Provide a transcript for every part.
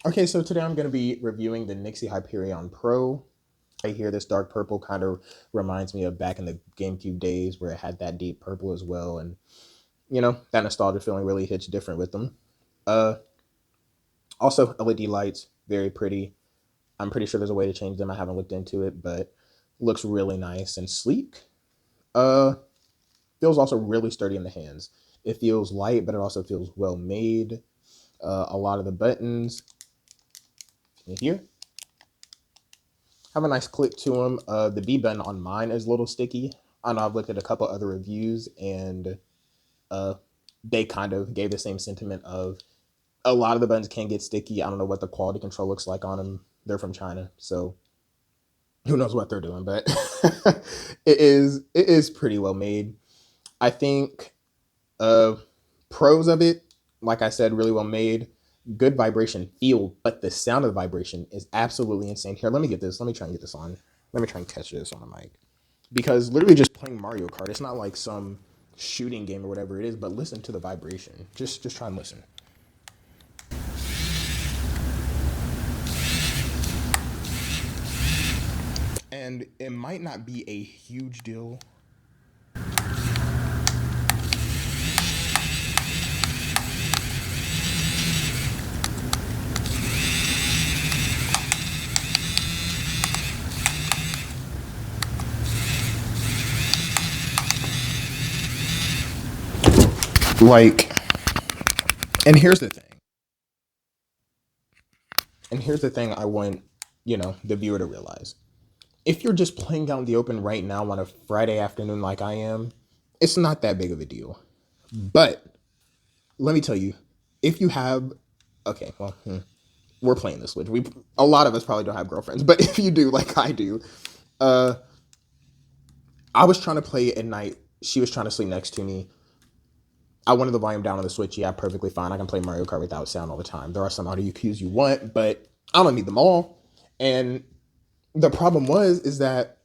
Okay, so today I'm going to be reviewing the Nixie Hyperion Pro. Right here, this dark purple kind of reminds me of back in the GameCube days where it had that deep purple as well. And, that nostalgia feeling really hits different with them. Uh, Also, LED lights, very pretty. I'm pretty sure there's a way to change them. I haven't looked into it, but looks really nice and sleek. Uh, Feels also really sturdy in the hands. It feels light, but it also feels well made. A lot of the buttons in here have a nice click to them. The B button on mine is a little sticky. I know I've looked at a couple other reviews and uh, they kind of gave the same sentiment of a lot of the buttons can get sticky. I don't know what the quality control looks like on them. They're from China, so who knows what they're doing, but it is pretty well made. I think uh, pros of it, like I said, really well made. Good vibration feel, but the sound of the vibration is absolutely insane. Here, let me get this. Let me try and get this on. Let me try and catch this on the mic. Because literally just playing Mario Kart, it's not like some shooting game or whatever it is, but listen to the vibration. Just try and listen. And it might not be a huge deal. Like, and here's the thing. And here's the thing I want, the viewer to realize. If you're just playing out in the open right now on a Friday afternoon like I am, it's not that big of a deal. But let me tell you, if you have, okay, well, we're playing this Switch. A lot of us probably don't have girlfriends, but if you do, like I do, uh, I was trying to play at night. She was trying to sleep next to me. I wanted the volume down on the Switch. Yeah, perfectly fine. I can play Mario Kart without sound all the time. There are some audio cues you want, but I don't need them all. And the problem is that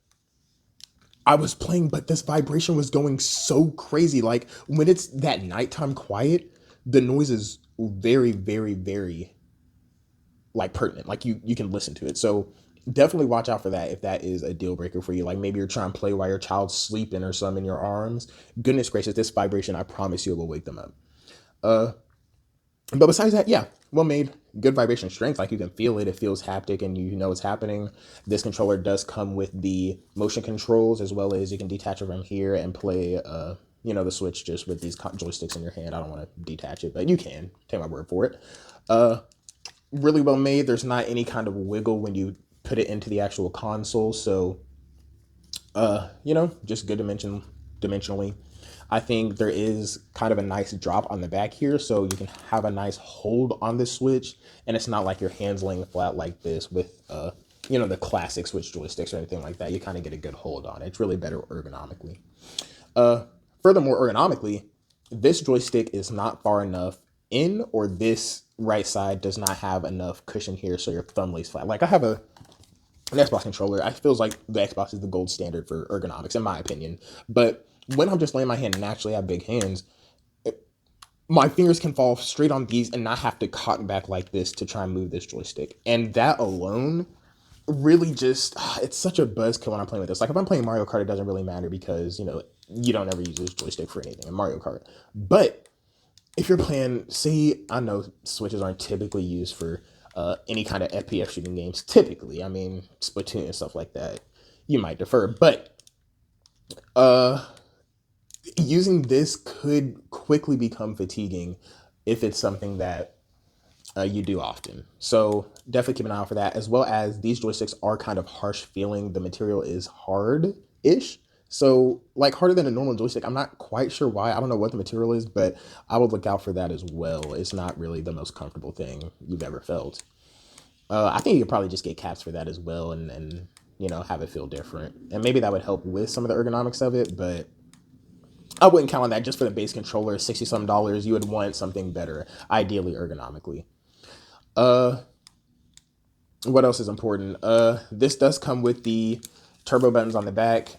I was playing, but this vibration was going so crazy. Like when it's that nighttime quiet, the noise is very, very, very like pertinent. Like you can listen to it. So definitely watch out for that if that is a deal breaker for you. Like maybe you're trying to play while your child's sleeping or something in your arms. Goodness gracious, this vibration, I promise you, it will wake them up. Uh, but besides that, yeah, well made, good vibration strength. Like you can feel it. It feels haptic, and you know it's happening. This controller does come with the motion controls as well as you can detach it from here and play. The Switch just with these joysticks in your hand. I don't want to detach it, but you can. Take my word for it. Uh, Really well made. There's not any kind of wiggle when you put it into the actual console. So, just good dimensionally. I think there is kind of a nice drop on the back here, so you can have a nice hold on the Switch, and it's not like your hands laying flat like this with, the classic Switch joysticks or anything like that. You kind of get a good hold on it. It's really better ergonomically. Uh, Furthermore, ergonomically, this joystick is not far enough in, or this right side does not have enough cushion here, so your thumb lays flat. Like I have an Xbox controller. I feels like the Xbox is the gold standard for ergonomics, in my opinion. But when I'm just laying my hand, naturally I have big hands. My fingers can fall straight on these and not have to cotton back like this to try and move this joystick. And that alone really just it's such a buzzkill when I'm playing with this. Like if I'm playing Mario Kart, it doesn't really matter because you don't ever use this joystick for anything in Mario Kart. But if you're playing, say, I know Switches aren't typically used for any kind of FPS shooting games. Typically, I mean Splatoon and stuff like that, you might defer. But uh, using this could quickly become fatiguing if it's something that you do often. So definitely keep an eye out for that, as well as these joysticks are kind of harsh feeling. The material is hard-ish. So like harder than a normal joystick. I'm not quite sure why. I don't know what the material is, but I would look out for that as well. It's not really the most comfortable thing you've ever felt. I think you could probably just get caps for that as well and have it feel different. And maybe that would help with some of the ergonomics of it, but I wouldn't count on that just for the base controller, 60 some dollars. You would want something better, ideally ergonomically. Uh what else is important? This does come with the turbo buttons on the back.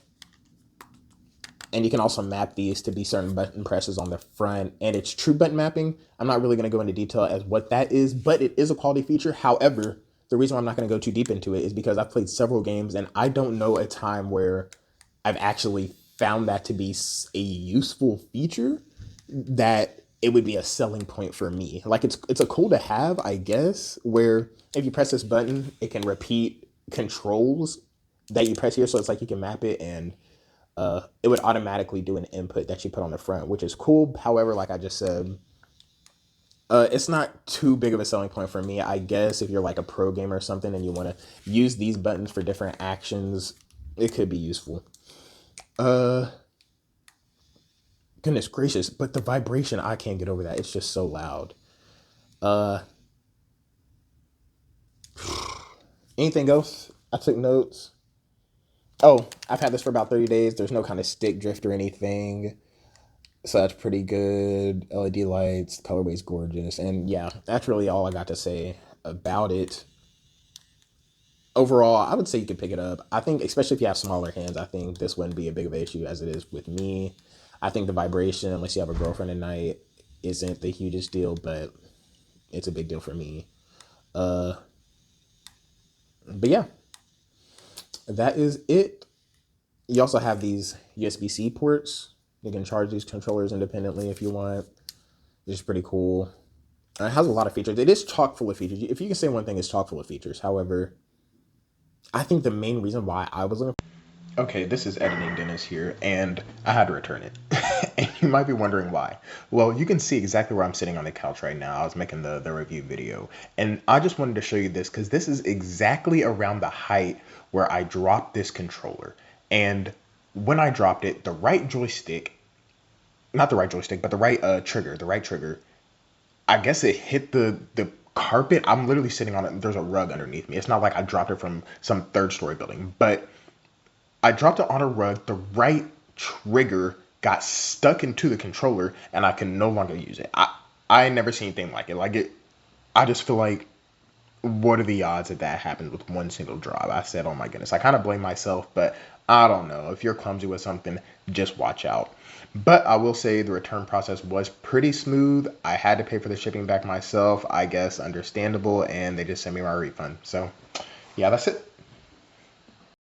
And you can also map these to be certain button presses on the front, and it's true button mapping. I'm not really going to go into detail as what that is, but it is a quality feature. However, the reason why I'm not going to go too deep into it is because I've played several games and I don't know a time where I've actually found that to be a useful feature that it would be a selling point for me. Like it's a cool to have, I guess, where if you press this button, it can repeat controls that you press here. So it's like you can map it and it would automatically do an input that you put on the front, which is cool. However, like I just said, it's not too big of a selling point for me. I guess if you're like a pro gamer or something and you want to use these buttons for different actions, it could be useful. Goodness gracious, but the vibration, I can't get over that. It's just so loud. Uh, Anything else? I took notes. Oh, I've had this for about 30 days. There's no kind of stick drift or anything. So that's pretty good. LED lights, colorway's gorgeous. And yeah, that's really all I got to say about it. Overall, I would say you could pick it up. I think, especially if you have smaller hands, I think this wouldn't be a big of an issue as it is with me. I think the vibration, unless you have a girlfriend at night, isn't the hugest deal, but it's a big deal for me. But yeah, that is it. You also have these USB-C ports. You can charge these controllers independently if you want, which is pretty cool. It has a lot of features. It is chock full of features. If you can say one thing, it's chock full of features. However, I think the main reason why I was looking. Okay, this is editing Dennis here, and I had to return it. And you might be wondering why. Well, you can see exactly where I'm sitting on the couch right now. I was making the review video, and I just wanted to show you this because this is exactly around the height where I dropped this controller. And when I dropped it, the right joystick, not the right joystick, but the right trigger, I guess it hit the carpet. I'm literally sitting on it. There's a rug underneath me. It's not like I dropped it from some third story building, but I dropped it on a rug. The right trigger got stuck into the controller, and I can no longer use it. I never seen anything like it. I just feel like, what are the odds that that happened with one single drop? I said, oh my goodness. I kind of blame myself, but I don't know. If you're clumsy with something, just watch out. But I will say the return process was pretty smooth. I had to pay for the shipping back myself. I guess understandable, and they just sent me my refund. So yeah, that's it.